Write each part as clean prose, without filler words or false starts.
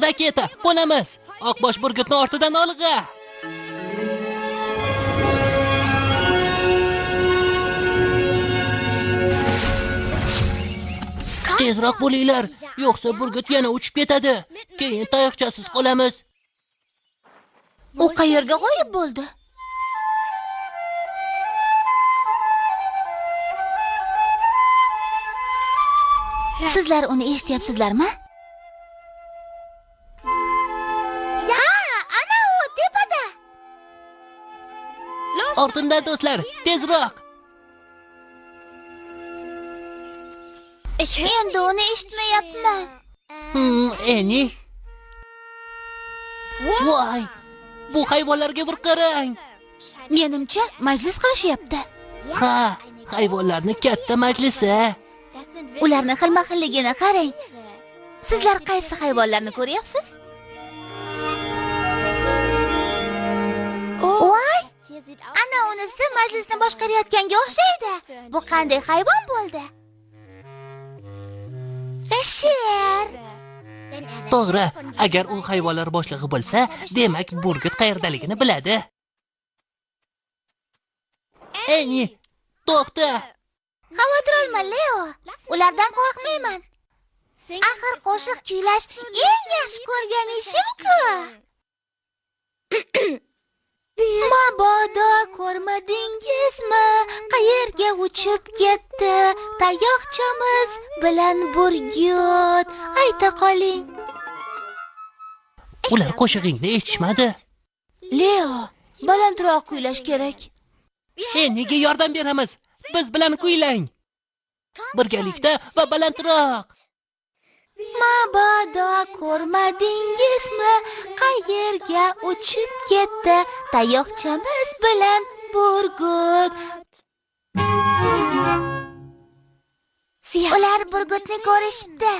Raketa, qo'namiz. Oqbosh burgutni ortidan olg'a. Tezroq bo'linglar, yo'qsa burgut yana uchib ketadi. Keyin tayoqchasiz qolamiz. U qayerga g'oyib bo'ldi? Sizlar uni eshityapsizlarmi? Ha, ana u tepada. Ortindan do'stlar, tezroq. Endi uni eshitmayapman. Eni. Voy, bu hayvonlarga bir qarang. Menimcha, majlis qilishyapti. Ha, hayvonlarni katta majlisi. Ularni xilma-xilligini qarang. Sizlar qaysi hayvonlarni ko'ryapsiz? Voy! Ana unisi majlisni boshqarayotganga o'xshaydi. Bu qanday hayvon bo'ldi? Sher. To'g'ri, agar u hayvonlar boshlig'i bo'lsa, demak burgut qayerdaligini biladi. Eni, to'xta. Xavotir olma, Leo. Ulardan qo'rqmayman. Axir qo'shiq kuylash eng yaxshi ko'rgan ishim-ku. Mabodo ko'rmadingizmi? Qayerga uchib ketdi? Tayoqchamiz bilan burgut. Ayta qoling. Ular qo'shig'ingni eshitishmadi. Leo, balandroq kuylash kerak. Eniga yordam beramiz. Biz bilan kuylang. Birgalikda va balandroq. Mabodo ko'rmadingizmi? Qayerga uchib ketdi? Tayoqchamiz bilan burgut. Ular burgutni ko'rishibdi.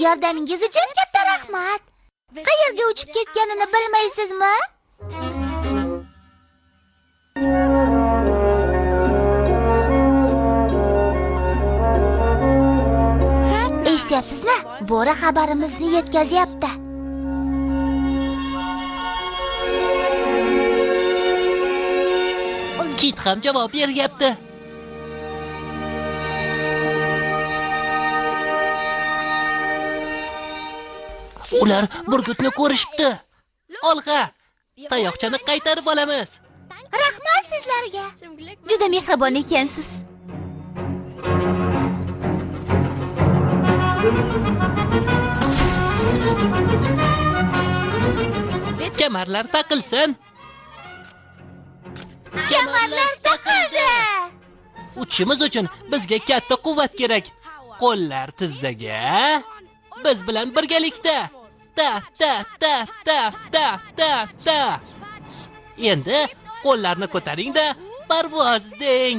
Yordamingiz uchun katta rahmat. Qayerga uchib ketganini bilmaysizmi? Eshityapsizmi? Bo'ri xabarimizni yetkazyapti. Kit ham javob beryapti. Ular burgutni ko'rishibdi. Olg'a, tayoqchani qaytarib olamiz. Rahmat sizlarga. Juda mehribon ekansiz. Kamarlar taqilsin. Kamarlar taqildi. Uchishimiz uchun bizga katta quvvat kerak. Qo'llar tizzaga. Biz bilan birgalikda. Ta ta ta ta ta ta ta. Endi qo'llarni ko'taring-da, parvoz deng.